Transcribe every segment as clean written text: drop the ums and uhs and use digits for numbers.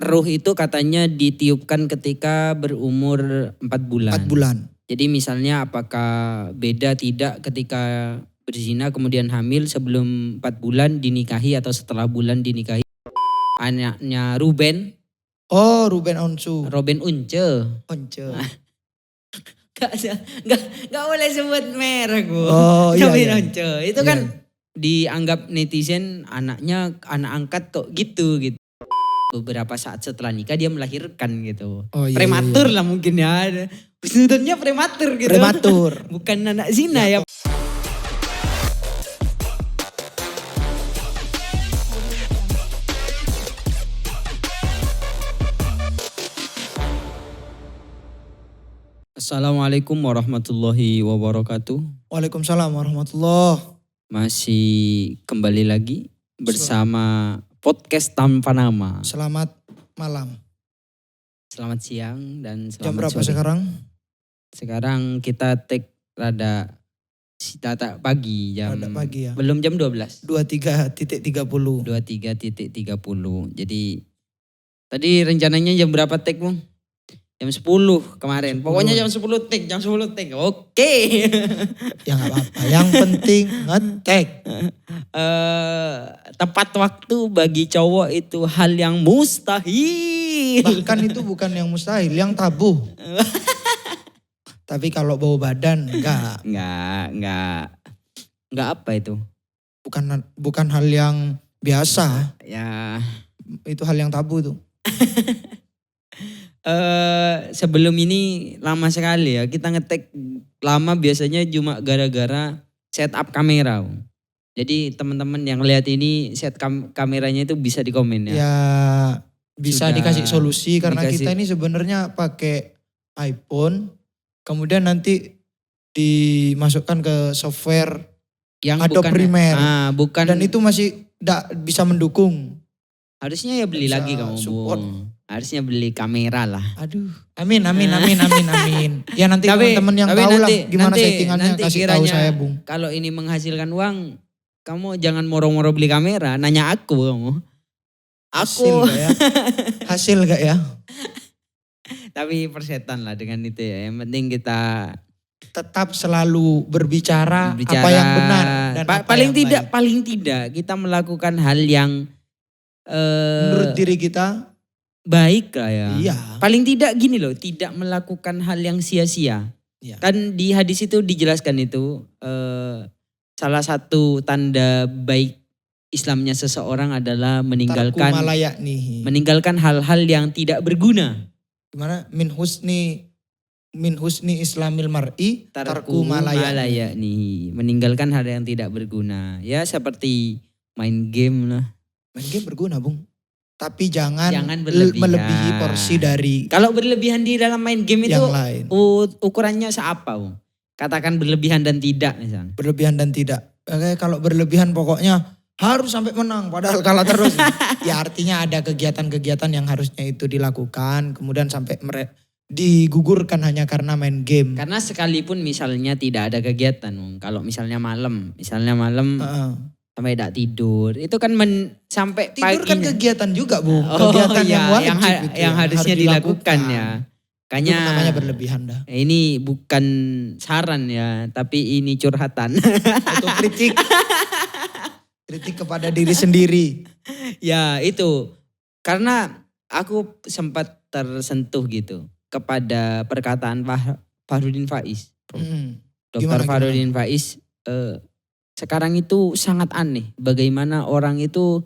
ruh itu katanya ditiupkan ketika berumur 4 bulan. 4 bulan. Jadi misalnya apakah beda tidak ketika berzina kemudian hamil sebelum 4 bulan dinikahi atau setelah bulan dinikahi. Anaknya Ruben. Oh, Ruben Onsu. Robin Unce. Once. Gak boleh sebut merek Bu. Oh iya. Robin iya. Unce. Itu kan dianggap netizen anaknya anak angkat kok gitu. Beberapa saat setelah nikah dia melahirkan gitu. Oh, iya, prematur iya. lah mungkin ya. Sudutnya prematur gitu. Prematur. Bukan anak zina ya. Assalamualaikum warahmatullahi wabarakatuh. Waalaikumsalam warahmatullah. Masih kembali lagi bersama podcast tanpa nama. Selamat malam. Selamat siang dan Jam selamat berapa sore. sekarang? Sekarang kita take rada pagi jam. Rada pagi ya. Belum jam 12. 23.30. 23.30. Jadi tadi rencananya jam berapa take, Bung? Jam 10 kemarin. 10. Pokoknya jam 10 take, jam 10 take. Oke. Ya gak apa-apa. Yang penting ngetek. Tepat waktu bagi cowok itu hal yang mustahil. Bahkan itu bukan yang mustahil, yang tabu. Tapi kalau bau badan enggak. Enggak apa itu? Bukan hal yang biasa. Ya. Itu hal yang tabu tuh. Sebelum ini lama sekali ya. Kita ngetek lama biasanya cuma gara-gara setup kamera. Jadi teman-teman yang lihat ini set kameranya itu bisa di komen ya. Ya bisa Sudah dikasih solusi karena dikasih. kita ini sebenarnya pakai iPhone. Kemudian nanti dimasukkan ke software Yang Adobe Premiere. Bukan. Dan itu masih tidak bisa mendukung. Harusnya ya beli Bisa lagi kamu, support. Bung. Harusnya beli kamera lah. Aduh, amin. Ya nanti Tapi- teman-teman yang tapi tahu lah nanti- gimana nanti- settingannya nanti kasih tahu kiranya- saya, Bung. Kalau ini menghasilkan uang, kamu jangan moro-moro beli kamera, nanya aku kamu. Hasil gak ya? Hasil gak ya? Tapi persetan lah dengan itu ya. Yang penting kita Tetap selalu berbicara bicara apa yang benar dan apa paling yang tidak baik. paling tidak kita melakukan hal yang Menurut diri kita, baik lah ya. iya. Paling tidak gini loh, tidak melakukan hal yang sia-sia. Iya. Kan di hadis itu dijelaskan itu salah satu tanda baik Islamnya seseorang adalah Tarku meninggalkan malayaknihi. hal-hal yang tidak berguna. Gimana? Min husni islamil mar'i tarku malaya malayaknihi. nih, meninggalkan hal yang tidak berguna. Ya seperti main game lah. Main game berguna, Bung. Tapi jangan berlebihan. melebihi porsi dari Kalau berlebihan di dalam main game itu yang lain. ukurannya seapa, Bung? Katakan berlebihan dan tidak misalnya. Berlebihan dan tidak. Oke, kalau berlebihan pokoknya harus sampai menang padahal kalah terus. Ya artinya ada kegiatan-kegiatan yang harusnya itu dilakukan kemudian sampai digugurkan hanya karena main game. Karena sekalipun misalnya tidak ada kegiatan, Bung. Kalau misalnya malam Heeh. sampai tidak tidur, itu kan sampai Tidur kan paginya. kegiatan juga, Bung. Oh Kegiatan iya, yang wajib itu yang harusnya harus dilakukan ya. Itu Makanya namanya berlebihan dah. ini bukan saran ya, tapi ini curhatan. Atau kritik. Kritik kepada diri sendiri. Ya itu, karena aku sempat tersentuh gitu kepada perkataan Fahrudin Faiz. Dr. Gimana? Fahrudin Faiz sekarang itu sangat aneh bagaimana orang itu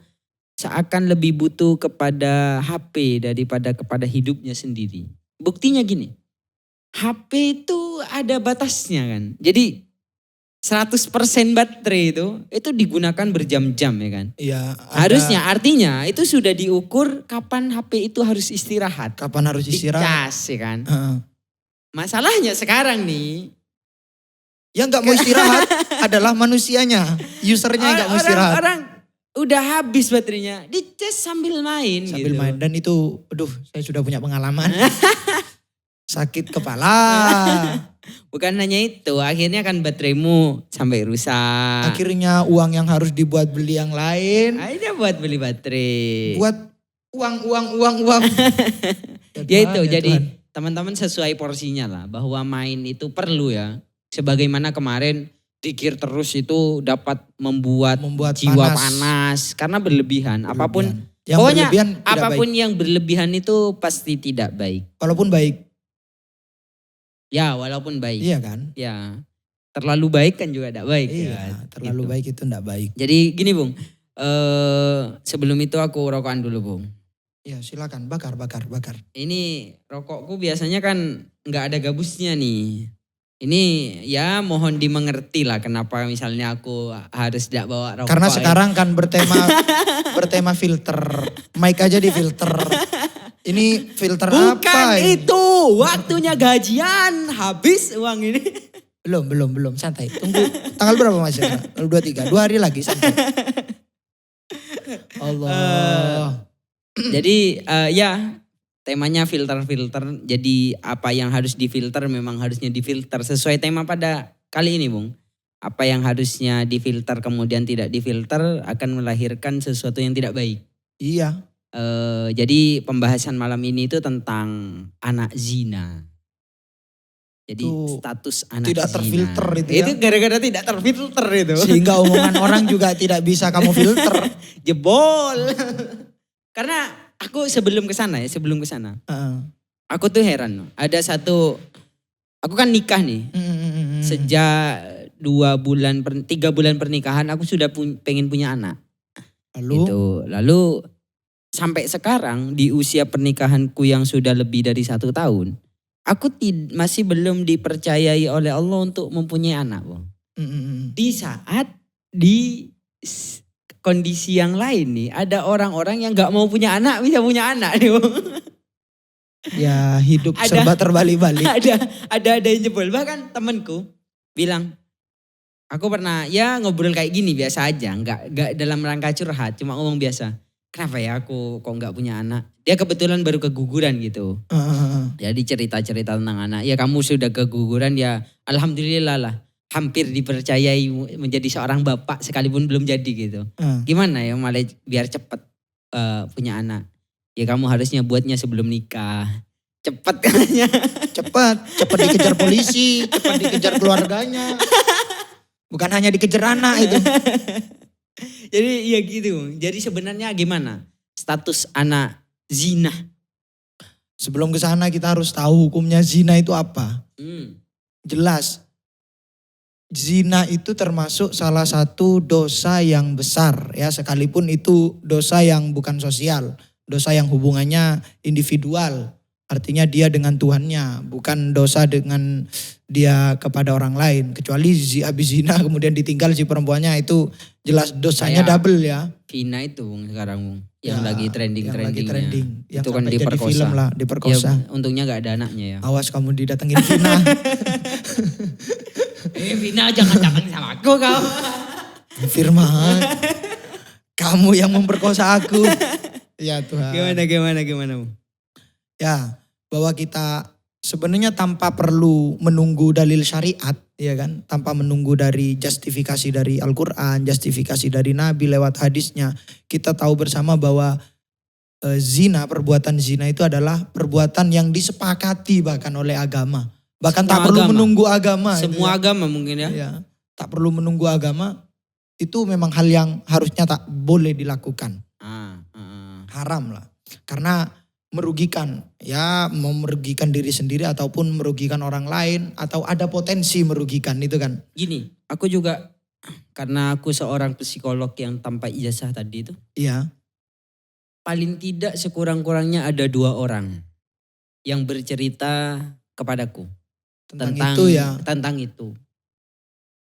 seakan lebih butuh kepada HP daripada kepada hidupnya sendiri. Buktinya gini, HP itu ada batasnya kan. Jadi 100% baterai itu digunakan berjam-jam ya kan. Iya. Harusnya artinya itu sudah diukur kapan HP itu harus istirahat. Kapan harus istirahat? Dicas ya kan. Heeh. Masalahnya sekarang nih. Yang gak mau istirahat adalah manusianya. Usernya yang gak mau istirahat. Orang udah habis baterainya. Dicas sambil main Sambil gitu. main. Dan itu, aduh saya sudah punya pengalaman. Sakit kepala. Bukan hanya itu. Akhirnya kan bateraimu sampai rusak. Akhirnya uang yang harus dibuat beli yang lain. Akhirnya buat beli baterai. Buat Uang. Ya itu, Tuhan, jadi Tuhan. teman-teman sesuai porsinya lah. Bahwa main itu perlu ya. Sebagaimana kemarin dikir terus itu dapat membuat jiwa panas. Karena berlebihan. Apapun, Yang pokoknya berlebihan tidak apapun baik. yang berlebihan itu pasti tidak baik. Walaupun baik. Ya walaupun baik. Iya kan? Ya terlalu baik kan juga tidak baik. Iya, Ya, terlalu gitu. baik itu tidak baik. Jadi gini Bung, sebelum itu aku rokokan dulu Bung. Ya silakan, bakar. Ini rokokku biasanya kan nggak ada gabusnya nih. Ini ya mohon dimengerti lah kenapa misalnya aku harus tidak bawa rokok. Karena sekarang kan bertema filter. Mic aja di filter. Ini filter Bukan apa ini? itu, waktunya gajian, habis uang ini. Belum. Santai. Tunggu tanggal berapa Mas? Tanggal 23. 2 hari lagi santai. Allah. Jadi ya temanya filter-filter. Jadi apa yang harus difilter memang harusnya difilter. Sesuai tema pada kali ini Bung. Apa yang harusnya difilter kemudian tidak difilter akan melahirkan sesuatu yang tidak baik. Iya. Jadi pembahasan malam ini itu tentang anak zina. Jadi Itu status anak tidak zina. terfilter itu ya. Itu gara-gara tidak terfilter itu. Sehingga omongan orang juga tidak bisa kamu filter. Jebol. Karena aku sebelum ke sana, aku tuh heran. Ada satu, aku kan nikah nih. Sejak 3 bulan pernikahan aku sudah pengen punya anak. Lalu sampai sekarang di usia pernikahanku yang sudah lebih dari 1 tahun. Aku masih belum dipercayai oleh Allah untuk mempunyai anak. Di saat di kondisi yang lain nih, ada orang-orang yang gak mau punya anak bisa punya anak nih. Ya hidup serba terbalik-balik. Ada yang jebol. Bahkan temanku bilang, aku pernah ya ngobrol kayak gini biasa aja. Gak dalam rangka curhat, cuma ngomong biasa. Kenapa ya aku kok gak punya anak? Dia kebetulan baru keguguran gitu. Jadi cerita-cerita tentang anak. Ya kamu sudah keguguran ya alhamdulillah lah. Hampir dipercayai menjadi seorang bapak sekalipun belum jadi gitu. Gimana ya malah biar cepet punya anak. Ya kamu harusnya buatnya sebelum nikah. Cepet katanya. Cepet dikejar polisi, cepet dikejar keluarganya. Bukan hanya dikejar anak itu. Jadi ya gitu. Jadi sebenarnya gimana status anak zina? Sebelum ke sana kita harus tahu hukumnya zina itu apa. Jelas. Zina itu termasuk salah satu dosa yang besar ya, sekalipun itu dosa yang bukan sosial, dosa yang hubungannya individual. Artinya dia dengan Tuhannya, bukan dosa dengan dia kepada orang lain. Kecuali habis zina kemudian ditinggal si perempuannya, itu jelas dosanya double ya. Vina itu Bung sekarang Bung, yang Ya, lagi trending-trendingnya. Yang itu kan sampai jadi film lah, diperkosa. Ya, untungnya gak ada anaknya ya. Awas kamu didatengin Vina. Vina jangan sama aku kau. Firman, kamu yang memperkosa aku. Ya Tuhan. Gimana Bung? Ya, bahwa kita sebenarnya tanpa perlu menunggu dalil syariat, ya kan? Tanpa menunggu dari justifikasi dari Al-Quran, justifikasi dari Nabi lewat hadisnya. Kita tahu bersama bahwa perbuatan zina itu adalah perbuatan yang disepakati bahkan oleh agama. Bahkan semua tak perlu menunggu agama. Semua agama mungkin ya. Ya. Tak perlu menunggu agama, itu memang hal yang harusnya tak boleh dilakukan. Haram lah. Karena merugikan, ya mau merugikan diri sendiri ataupun merugikan orang lain atau ada potensi merugikan itu kan. Gini, aku juga karena aku seorang psikolog yang tanpa ijazah tadi itu. Iya. Paling tidak sekurang-kurangnya ada 2 orang yang bercerita kepadaku tentang itu.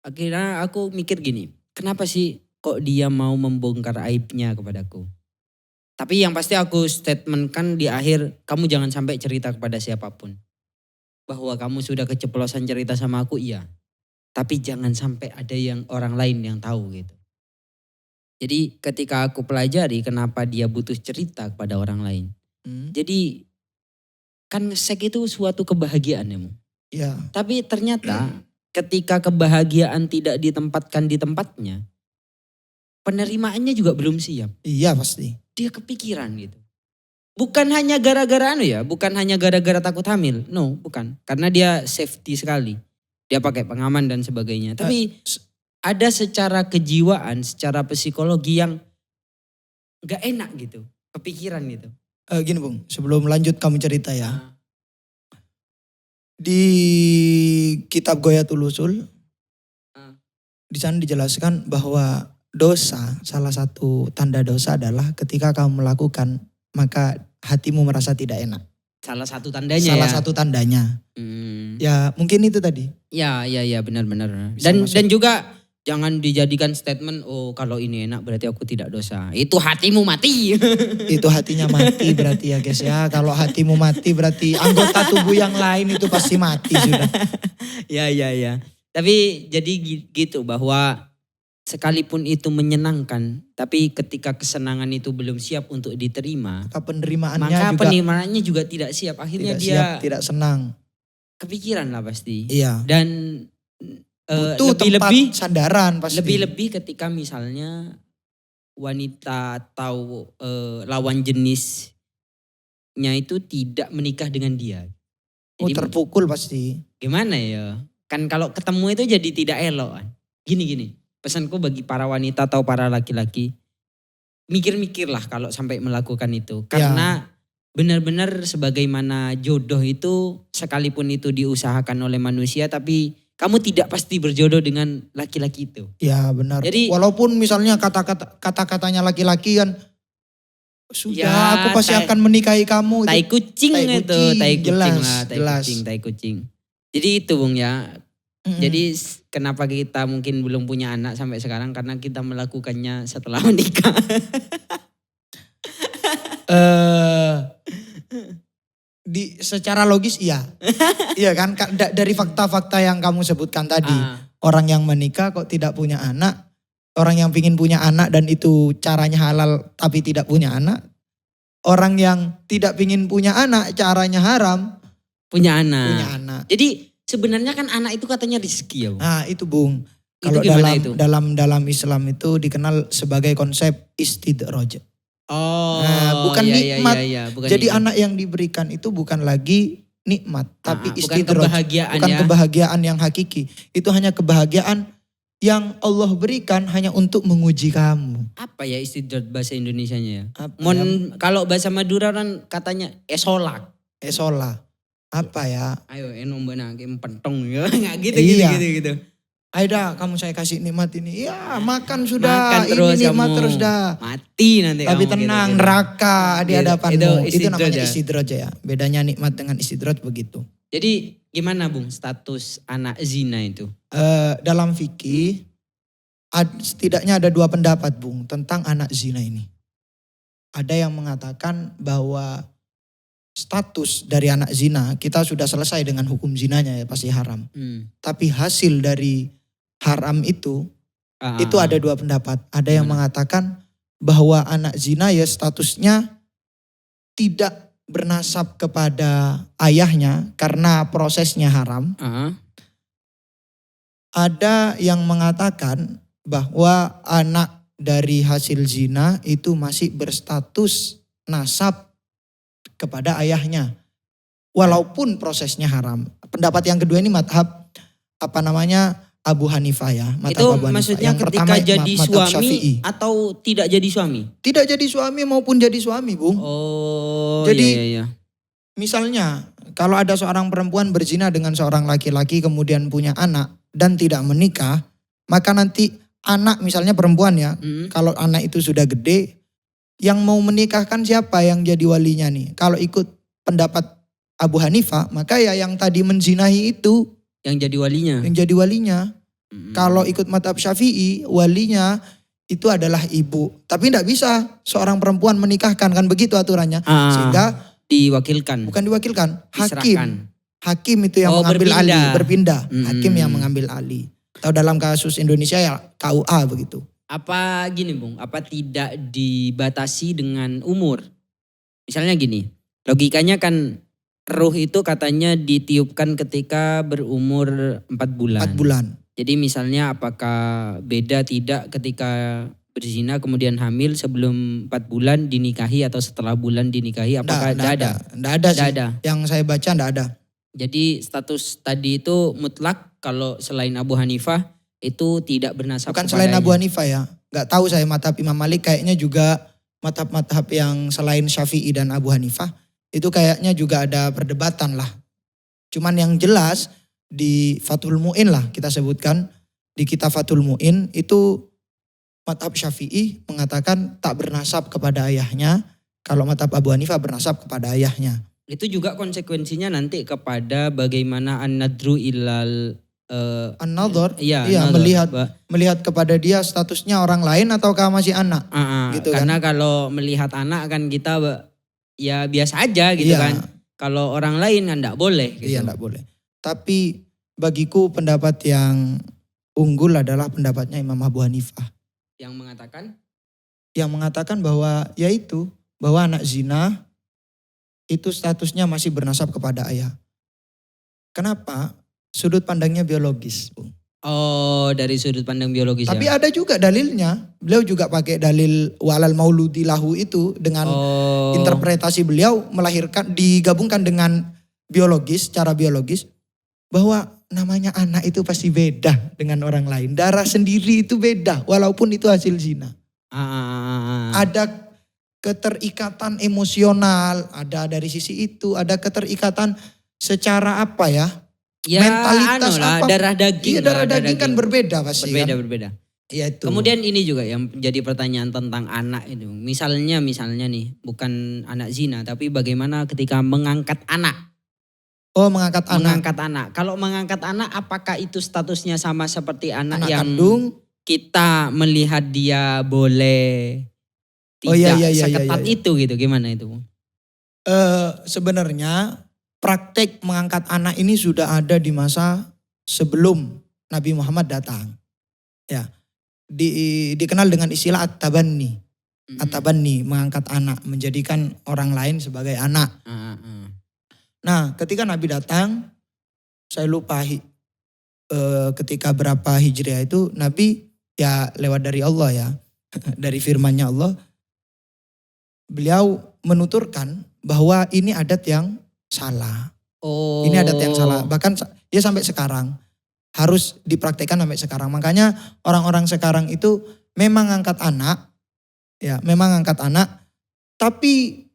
Akhirnya aku mikir gini, kenapa sih kok dia mau membongkar aibnya kepadaku? Tapi yang pasti aku statementkan di akhir, kamu jangan sampai cerita kepada siapapun. Bahwa kamu sudah keceplosan cerita sama aku, iya. Tapi jangan sampai ada orang lain yang tahu gitu. Jadi ketika aku pelajari kenapa dia butuh cerita kepada orang lain. Jadi kan seks itu suatu kebahagiaan ya. Iya. Tapi ternyata ketika kebahagiaan tidak ditempatkan di tempatnya, penerimaannya juga belum siap. Iya pasti. Dia kepikiran gitu. Bukan hanya gara-gara bukan hanya gara-gara takut hamil. No, bukan. Karena dia safety sekali. Dia pakai pengaman dan sebagainya. Tapi ada secara kejiwaan, secara psikologi yang gak enak gitu. Kepikiran gitu. Gini Bung, sebelum lanjut kamu cerita ya. Ah, Di kitab Ghayatul Usul, ah. di sana dijelaskan bahwa dosa, salah satu tanda dosa adalah ketika kamu melakukan, maka hatimu merasa tidak enak. Salah satu tandanya Salah ya. satu tandanya. Hmm. Ya mungkin itu tadi. Ya benar-benar. Bisa Dan masuk. dan juga jangan dijadikan statement, oh kalau ini enak berarti aku tidak dosa. Itu hatimu mati. Itu hatinya mati berarti ya guys ya. Kalau hatimu mati berarti anggota tubuh yang lain itu pasti mati sudah. Ya. Tapi jadi gitu bahwa sekalipun itu menyenangkan, tapi ketika kesenangan itu belum siap untuk diterima, Maka penerimaannya maka juga penerimaannya juga tidak siap. Akhirnya tidak dia siap, tidak senang. kepikiran lah pasti. Iya. Dan Butuh tempat lebih-lebih sandaran pasti. lebih-lebih ketika misalnya wanita atau lawan jenisnya itu tidak menikah dengan dia. Jadi Terpukul pasti. gimana ya? Kan kalau ketemu itu jadi tidak elok kan. Gini. Pesanku bagi para wanita atau para laki-laki. Mikir-mikirlah kalau sampai melakukan itu. Karena benar-benar sebagaimana jodoh itu sekalipun itu diusahakan oleh manusia. Tapi kamu tidak pasti berjodoh dengan laki-laki itu. Ya benar. Jadi- walaupun misalnya kata-katanya laki-laki kan. Sudah Ya, aku pasti akan menikahi kamu. Tai kucing Tai itu. kucing, Tai kucing jelas, lah. jelas. Tai kucing. Jadi itu Bung ya. Mm-mm. Jadi kenapa kita mungkin belum punya anak sampai sekarang karena kita melakukannya setelah menikah. Secara logis iya. Iya kan dari fakta-fakta yang kamu sebutkan tadi. Ah, Orang yang menikah kok tidak punya anak. Orang yang pingin punya anak dan itu caranya halal tapi tidak punya anak. Orang yang tidak pingin punya anak caranya haram punya anak. punya anak. Jadi sebenarnya kan anak itu katanya rezeki ya Bung. Nah itu Bung. Itu Kalau gimana dalam itu? dalam Islam itu dikenal sebagai konsep istidraj. Oh bukan nikmat. Iya, bukan Jadi nikmat. anak yang diberikan itu bukan lagi nikmat, tapi bukan istidraj. kebahagiaan Bukan ya. kebahagiaan yang hakiki. Itu hanya kebahagiaan yang Allah berikan hanya untuk menguji kamu. Apa ya istidraj bahasa Indonesianya ya? Apa Kalau bahasa Madura kan katanya esolak. Esola. Apa ya? Ayo enom benang pentong ya. Nggak gitu, Iya. gitu. Aida kamu saya kasih nikmat ini. Ya makan sudah. Makan terus ini nikmat kamu. terus dah. Mati nanti Tapi kamu, tenang gitu. neraka di Gitu. hadapanmu. Itu Itu namanya istidraj ya? istidraj ya. Bedanya nikmat dengan istidraj begitu. Jadi gimana Bung status anak zina itu? Dalam fikih setidaknya ada dua pendapat Bung tentang anak zina ini. Ada yang mengatakan bahwa status dari anak zina kita sudah selesai dengan hukum zinanya ya pasti haram. Tapi hasil dari haram itu ada dua pendapat. Ada yang Gimana? mengatakan bahwa anak zina ya statusnya tidak bernasab kepada ayahnya karena prosesnya haram. Ada yang mengatakan bahwa anak dari hasil zina itu masih berstatus nasab kepada ayahnya. Walaupun prosesnya haram. Pendapat yang kedua ini madhab Abu Hanifah ya. Madhab Itu Abu Hanifah. maksudnya Yang ketika pertama jadi madhab suami Syafi'i. atau tidak jadi suami? Tidak jadi suami maupun jadi suami Bung. Oh Jadi- iya. Misalnya kalau ada seorang perempuan berzina dengan seorang laki-laki kemudian punya anak dan tidak menikah. Maka nanti anak misalnya perempuan ya. Kalau anak itu sudah gede. Yang mau menikahkan siapa yang jadi walinya nih? Kalau ikut pendapat Abu Hanifah maka ya yang tadi menzinahi itu Yang jadi walinya. yang jadi walinya. Kalau ikut madhab Syafi'i walinya itu adalah ibu. Tapi tidak bisa seorang perempuan menikahkan kan begitu aturannya. Sehingga Diwakilkan. bukan diwakilkan, Diserahkan. hakim itu yang Oh, mengambil berpindah. alih, hakim yang mengambil alih. Atau dalam kasus Indonesia ya KUA begitu. Apa gini Bung, apa tidak dibatasi dengan umur? Misalnya gini, logikanya kan ruh itu katanya ditiupkan ketika berumur 4 bulan. 4 bulan. Jadi misalnya apakah beda tidak ketika berzina kemudian hamil sebelum 4 bulan dinikahi atau setelah bulan dinikahi, apakah Nggak ada? Nggak ada Nggak sih. ada. Yang saya baca nggak ada. Jadi status tadi itu mutlak, kalau selain Abu Hanifah itu tidak bernasab Bukan kepadanya. selain Abu Hanifah ya. Nggak tahu saya madhab Imam Malik, kayaknya juga madhab-madhab yang selain Syafi'i dan Abu Hanifah itu kayaknya juga ada perdebatan lah. Cuman yang jelas di Fathul Mu'in lah kita sebutkan, di kitab Fathul Mu'in itu madhab Syafi'i mengatakan tak bernasab kepada ayahnya, kalau madhab Abu Hanifah bernasab kepada ayahnya. Itu juga konsekuensinya nanti kepada bagaimana an-nadru ilal An-nadhar, iya, iya, nadhar. melihat kepada dia statusnya orang lain ataukah masih anak. Gitu kan. Karena kalau melihat anak kan kita ya biasa aja gitu Iya. kan. Kalau orang lain kan enggak boleh gitu. Iya, enggak boleh. Tapi bagiku pendapat yang unggul adalah pendapatnya Imam Abu Hanifah. Yang mengatakan bahwa yaitu bahwa anak zina itu statusnya masih bernasab kepada ayah. Kenapa? Sudut pandangnya biologis, Bung. Oh, dari sudut pandang biologis. Tapi ya. ada juga dalilnya. Beliau juga pakai dalil walal mauludi lahu itu dengan interpretasi beliau melahirkan, digabungkan dengan biologis, secara biologis, bahwa namanya anak itu pasti beda dengan orang lain. Darah sendiri itu beda walaupun itu hasil zina. Ada keterikatan emosional, ada dari sisi itu, ada keterikatan secara apa ya? Ya, mentalitas lah, apa? darah daging. Iya, darah daging kan berbeda pasti kan. Berbeda. Iya itu. Kemudian ini juga yang jadi pertanyaan tentang anak itu. Misalnya nih, bukan anak zina, tapi bagaimana ketika mengangkat anak? Oh, mengangkat anak. Mengangkat anak. Kalau mengangkat anak, apakah itu statusnya sama seperti anak yang kandung? Kita melihat dia boleh tidak seketat itu gitu? Gimana itu? Sebenarnya praktek mengangkat anak ini sudah ada di masa sebelum Nabi Muhammad datang. Ya, dikenal dengan istilah at-tabanni. At-tabanni, mengangkat anak, menjadikan orang lain sebagai anak. Nah, ketika Nabi datang, saya lupa ketika berapa Hijriah itu, Nabi ya lewat dari Allah ya, dari firman-Nya Allah, beliau menuturkan bahwa ini adat yang salah. Oh. Ini adat yang salah. Bahkan ya sampai sekarang harus dipraktekkan sampai sekarang. Makanya orang-orang sekarang itu memang angkat anak, ya memang angkat anak, tapi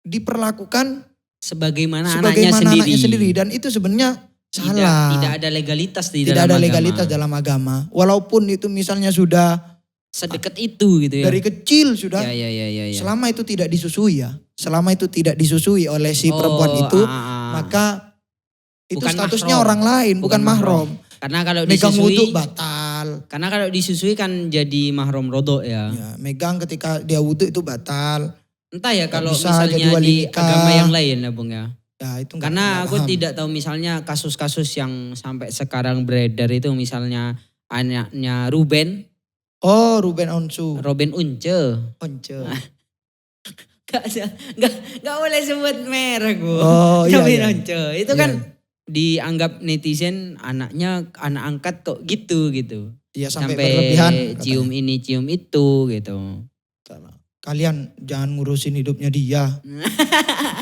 diperlakukan sebagaimana anaknya sendiri. Dan itu sebenarnya salah. Tidak ada legalitas dalam agama. Walaupun itu misalnya sudah sedekat itu gitu ya. Dari kecil sudah. Ya. Selama itu tidak disusui ya. Selama itu tidak disusui oleh si perempuan itu, maka itu bukan statusnya mahrom. Orang lain, bukan mahram. Karena kalau megang disusui wudhu batal. Karena kalau disusui kan jadi mahram rodok ya. Megang ketika dia wudhu itu batal. Entah ya kalau misalnya di agama yang lain ya Bung ya. Ya, itu karena aku tidak tahu misalnya kasus-kasus yang sampai sekarang beredar itu, misalnya anaknya Ruben. Oh, Ruben Onsu. Ruben Unce. Gak boleh sebut merek Bu. Oh iya. Ruben Once. Itu kan dianggap netizen anaknya anak angkat kok gitu. Iya, sampai berlebihan. Cium katanya. Ini cium itu gitu. Kalian jangan ngurusin hidupnya dia.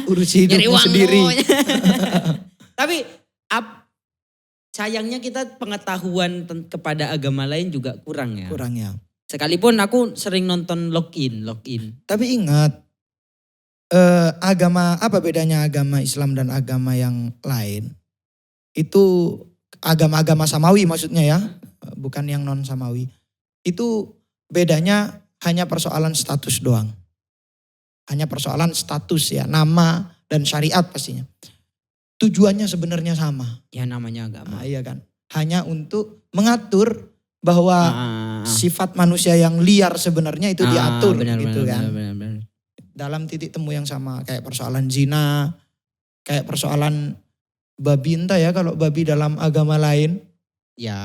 Urusin hidupnya sendiri. Tapi sayangnya kita pengetahuan kepada agama lain juga kurang ya. Kurang ya. Sekalipun aku sering nonton login. Tapi ingat, agama apa bedanya agama Islam dan agama yang lain? Itu agama-agama samawi maksudnya ya, bukan yang non samawi. Itu bedanya hanya persoalan status doang. Hanya persoalan status ya, nama dan syariat pastinya. Tujuannya sebenarnya sama. Ya namanya agama. Iya kan. Hanya untuk mengatur bahwa sifat manusia yang liar sebenarnya itu diatur gitu kan. Benar. Dalam titik temu yang sama, kayak persoalan zina, kayak persoalan babi, entah ya kalau babi dalam agama lain. Ya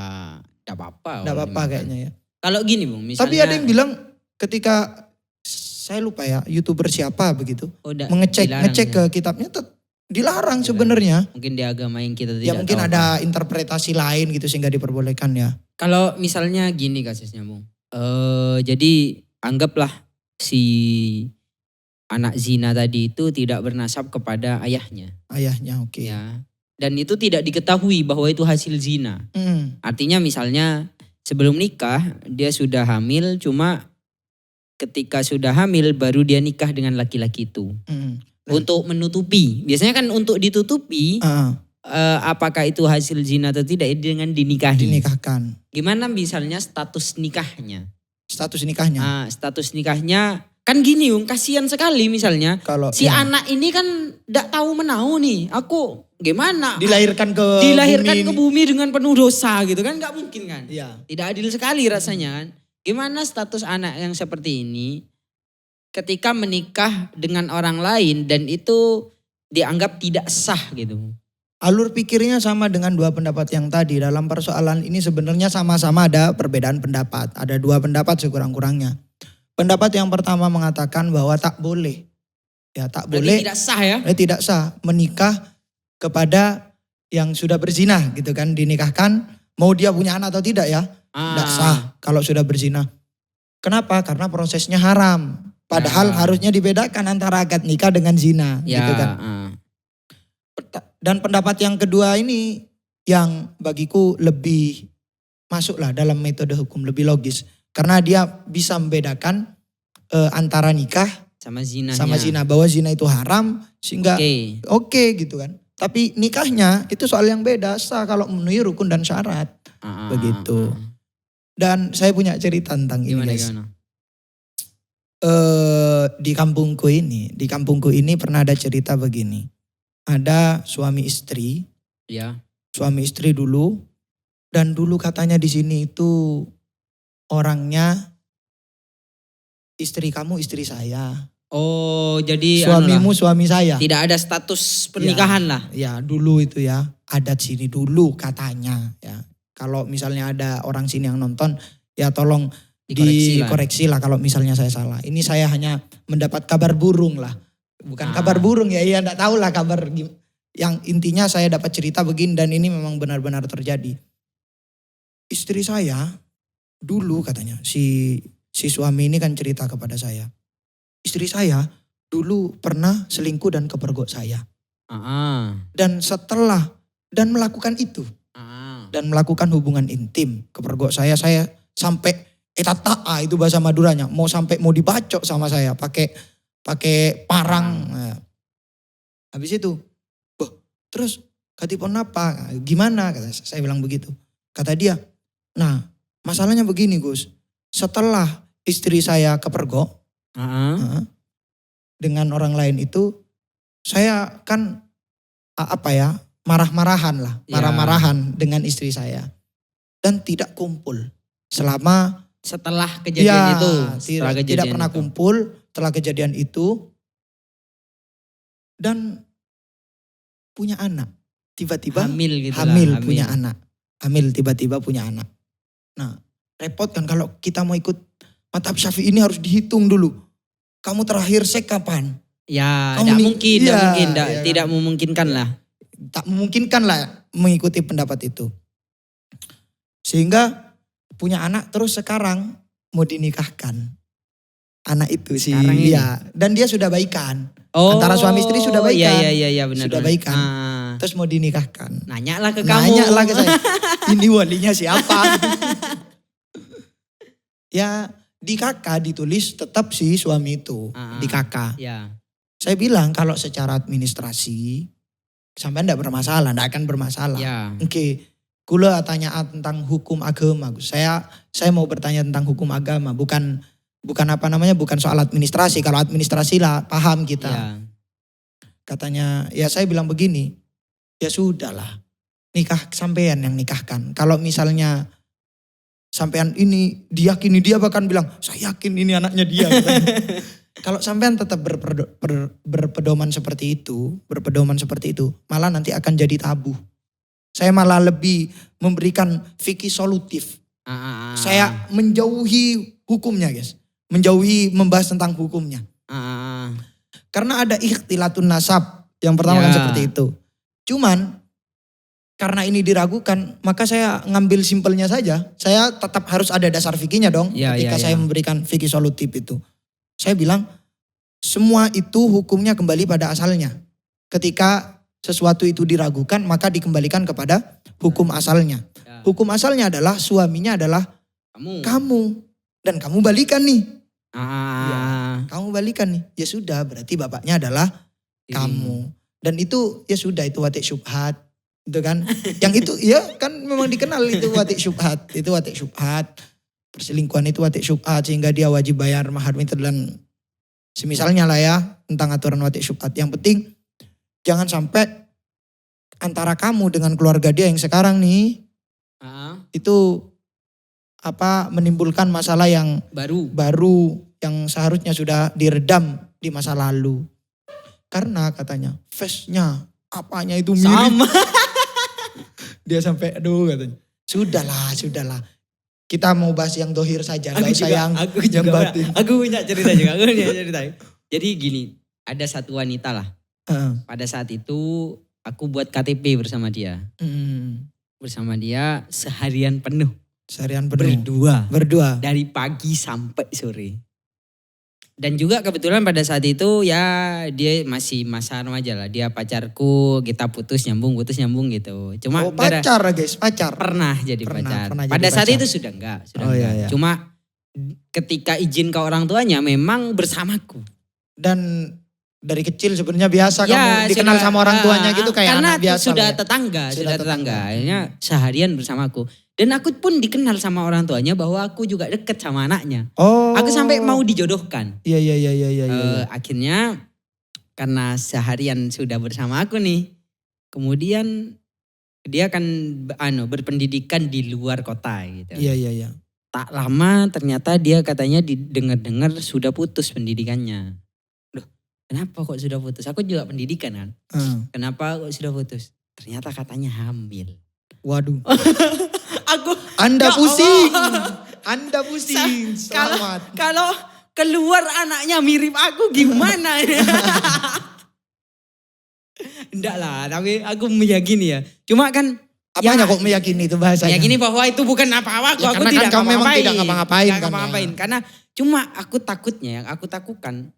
gak apa-apa. Gak apa-apa kayaknya ya. Kalau gini Bung, misalnya. Tapi ada yang bilang ketika, saya lupa ya, YouTuber siapa begitu, ngecek ke kitabnya, dilarang sebenarnya. Mungkin di agama yang kita tidak ya mungkin tahu. Ada interpretasi lain gitu sehingga diperbolehkan ya. Kalau misalnya gini kasusnya Bung. Jadi anggaplah si anak zina tadi itu tidak bernasab kepada ayahnya. Ayahnya, oke. Ya. Dan itu tidak diketahui bahwa itu hasil zina. Artinya misalnya sebelum nikah dia sudah hamil, cuma ketika sudah hamil baru dia nikah dengan laki-laki itu. Untuk menutupi. Biasanya kan untuk ditutupi apakah itu hasil zina atau tidak dengan dinikahi. Dinikahkan. Gimana misalnya status nikahnya? Status nikahnya. Status nikahnya kan gini kasihan sekali misalnya. Kalau si anak ini kan tidak tahu menau nih. Aku gimana? Dilahirkan ke bumi dengan penuh dosa gitu kan, nggak mungkin kan? Iya. Tidak adil sekali rasanya kan. Gimana status anak yang seperti ini ketika menikah dengan orang lain dan itu dianggap tidak sah gitu? Alur pikirnya sama dengan dua pendapat yang tadi. Dalam persoalan ini sebenarnya sama-sama ada perbedaan pendapat. Ada dua pendapat sekurang-kurangnya. Pendapat yang pertama mengatakan bahwa tak boleh. Ya tak Berarti boleh. tidak sah ya? Tidak sah menikah kepada yang sudah berzina gitu kan. Dinikahkan mau dia punya anak atau tidak ya. Tidak sah kalau sudah berzina. Kenapa? Karena prosesnya haram. Padahal harusnya dibedakan antara akad nikah dengan zina gitu kan. Dan pendapat yang kedua ini yang bagiku lebih masuklah dalam metode hukum, lebih logis. Karena dia bisa membedakan antara nikah sama zina. Bahwa zina itu haram sehingga oke gitu kan. Tapi nikahnya itu soal yang beda, sah kalau memenuhi rukun dan syarat. Begitu. Dan saya punya cerita tentang ini guys. Gimana? Di kampungku ini pernah ada cerita begini. Ada suami istri. Ya. Suami istri dulu. Dan dulu katanya di sini itu orangnya istri kamu istri saya. Oh jadi suamimu suami saya. Tidak ada status pernikahan lah. Ya dulu itu ya. Adat sini dulu katanya ya. Kalau misalnya ada orang sini yang nonton ya tolong dikoreksi lah kalau misalnya saya salah. Ini saya hanya mendapat kabar burung lah. Bukan kabar burung ya, enggak tahu lah kabar. Yang intinya saya dapat cerita begini dan ini memang benar-benar terjadi. Istri saya dulu katanya, si suami ini kan cerita kepada saya. Istri saya dulu pernah selingkuh dan kepergok saya. Dan setelah, dan melakukan itu. Dan melakukan hubungan intim, kepergok saya sampai etata itu bahasa Maduranya. Mau dibacok sama saya pakai parang. Nah, habis itu, terus katipun apa? Gimana? Kata saya bilang begitu. Kata dia, nah masalahnya begini Gus. Setelah istri saya kepergok dengan orang lain itu, saya kan marah-marahan dengan istri saya. Dan tidak kumpul selama setelah kejadian itu. Tidak pernah kumpul setelah kejadian itu. Dan punya anak. Tiba-tiba hamil punya anak. Hamil tiba-tiba punya anak. Nah repot kan kalau kita mau ikut mazhab Syafi'i ini harus dihitung dulu. Kamu terakhir seks kapan? Ya tidak memungkinkan lah. Tak memungkinkan lah mengikuti pendapat itu. Sehingga punya anak terus sekarang mau dinikahkan. Anak itu sih. Dan dia sudah baikan. Antara suami istri sudah baikan. Iya benar. Sudah baikan. Terus mau dinikahkan. Nanyalah ke kamu. Nanyalah ke saya. Ini walinya siapa? Ya di kakak ditulis tetap si suami itu. Di kakak. Ya. Saya bilang kalau secara administrasi sampai enggak bermasalah. Enggak akan bermasalah. Ya. Oke. Kula tanya tentang hukum agama. Saya mau bertanya tentang hukum agama. Bukan soal administrasi. Kalau administrasi lah paham kita. Ya. Katanya ya saya bilang begini. Ya sudahlah. Nikah sampean yang nikahkan. Kalau misalnya sampean ini diyakini dia bahkan bilang saya yakin ini anaknya dia. Kalau sampean tetap berpedoman seperti itu. Malah nanti akan jadi tabu. Saya malah lebih memberikan fikih solutif. Saya menjauhi hukumnya guys. Menjauhi membahas tentang hukumnya. Karena ada ikhtilatun nasab. Yang pertama kan seperti itu. Cuman karena ini diragukan, maka saya ngambil simpelnya saja. Saya tetap harus ada dasar fikihnya dong Ya, ketika ya, saya ya. memberikan fikih solutif itu. Saya bilang semua itu hukumnya kembali pada asalnya. Ketika sesuatu itu diragukan maka dikembalikan kepada hukum asalnya. Ya. Hukum asalnya adalah suaminya adalah kamu. Dan kamu balikan nih. Kamu balikan nih. Ya sudah berarti bapaknya adalah kamu. Dan itu ya sudah itu watik syubhat. Itu kan. Yang itu ya kan memang dikenal itu watik syubhat. Itu watik syubhat. Perselingkuhan itu watik syubhat sehingga dia wajib bayar mahar mitir dan semisalnya lah ya tentang aturan watik syubhat. Yang penting jangan sampai antara kamu dengan keluarga dia yang sekarang nih itu menimbulkan masalah yang baru yang seharusnya sudah diredam di masa lalu. Karena katanya face-nya apanya itu mirip. Sama. Dia sampai aduh katanya. Sudahlah. Kita mau bahas yang dohir saja. Aku punya cerita juga. Jadi gini, ada satu wanita lah. Pada saat itu aku buat KTP bersama dia. Bersama dia seharian penuh. Berdua. Dari pagi sampai sore. Dan juga kebetulan pada saat itu ya dia masih masa remaja lah. Dia pacarku, kita putus nyambung gitu. Cuma pacar guys, pacar. Pernah jadi pacar. Pernah Pada jadi saat pacar. itu sudah enggak. Iya. Cuma ketika izin ke orang tuanya memang bersamaku. Dan dari kecil sebenarnya biasa Ya, kamu dikenal sama orang tuanya gitu kayak karena anak biasa. sudah lah ya. tetangga. tetangga. Akhirnya seharian bersamaku. Dan aku pun dikenal sama orang tuanya bahwa aku juga deket sama anaknya. Oh. Aku sampai mau dijodohkan. Iya. Akhirnya karena seharian sudah bersama aku nih. Kemudian dia kan berpendidikan di luar kota gitu. Iya. Tak lama ternyata dia katanya didengar-dengar sudah putus pendidikannya. Loh, kenapa kok sudah putus? Aku juga pendidikan kan. Kenapa kok sudah putus? Ternyata katanya hamil. Waduh. Anda pusing. Anda pusing. Selamat. Kalau keluar anaknya mirip aku gimana? Enggak lah, tapi aku meyakini ya. Cuma kan apanya kok meyakini itu bahasanya? Meyakini bahwa itu bukan apa-apa. Ya, aku tidak kamu memang tidak ngapa-ngapain kan. Karena cuma aku takutnya, yang aku takutkan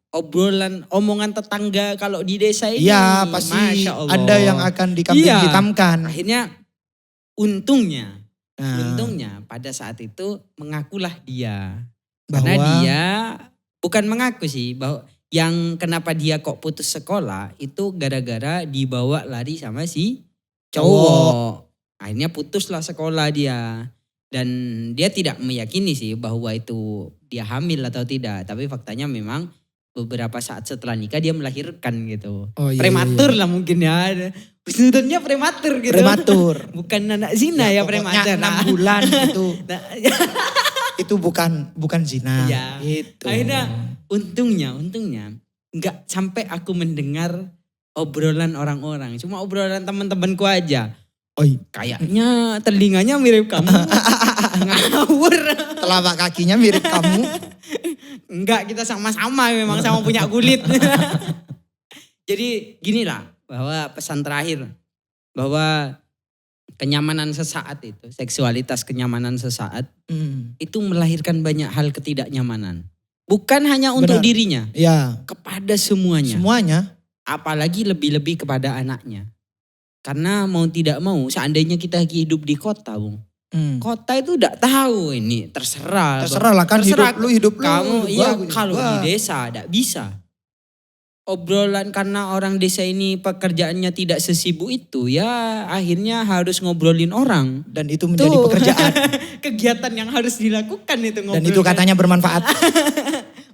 omongan tetangga kalau di desa ini. Iya pasti ada yang akan dikambing hitamkan. Akhirnya untungnya pada saat itu mengakulah dia. Karena dia bukan mengaku sih bahwa yang kenapa dia kok putus sekolah itu gara-gara dibawa lari sama si cowok. Akhirnya putuslah sekolah dia. Dan dia tidak meyakini sih bahwa itu dia hamil atau tidak. Tapi faktanya memang beberapa saat setelah nikah dia melahirkan gitu. Prematur lah mungkin ya. Sudutnya prematur gitu. Bukan anak zina ya prematur. 6 bulan itu. Itu bukan zina. Ya. Gitu. Akhirnya untungnya nggak sampai aku mendengar obrolan orang-orang. Cuma obrolan teman-temanku aja. Kayaknya telinganya mirip kamu. Ngawur. Telapak kakinya mirip kamu. Enggak, kita sama-sama memang sama punya kulit. Jadi ginilah bahwa pesan terakhir. Bahwa kenyamanan sesaat itu, seksualitas kenyamanan sesaat. Itu melahirkan banyak hal ketidaknyamanan. Bukan hanya untuk dirinya. Ya. Kepada semuanya. Apalagi lebih-lebih kepada anaknya. Karena mau tidak mau, seandainya kita hidup di kota, Bung. Kota itu udah tahu ini, terserah lah kan, hidup lu. Kamu kalau di desa tidak bisa. Obrolan karena orang desa ini pekerjaannya tidak sesibuk itu, ya akhirnya harus ngobrolin orang. Dan itu menjadi pekerjaan. Kegiatan yang harus dilakukan itu ngobrol. Dan itu katanya bermanfaat.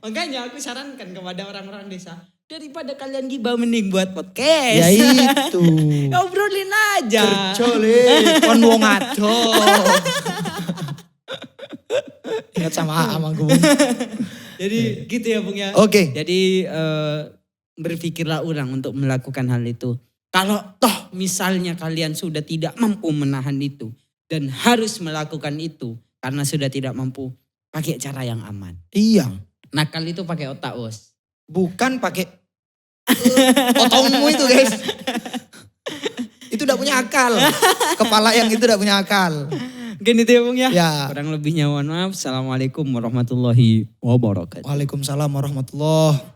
Makanya aku sarankan kepada orang-orang desa, daripada kalian gibah mending buat podcast. Ya itu. Ngobrolin aja. Kercole, kon wong ado. Ingat sama gue. Jadi gitu ya Bung ya. Oke. Jadi berpikirlah orang untuk melakukan hal itu. Kalau toh misalnya kalian sudah tidak mampu menahan itu dan harus melakukan itu karena sudah tidak mampu, pakai cara yang aman. Iya. Nakal itu pakai otak, Os. Bukan pakai otongmu itu, guys. Itu udah punya akal. akal. Kepala yang itu tidak punya akal. Mungkin itu ya Bung ya. Ya. Kurang lebihnya mohon maaf. Assalamualaikum warahmatullahi wabarakatuh. Waalaikumsalam warahmatullahi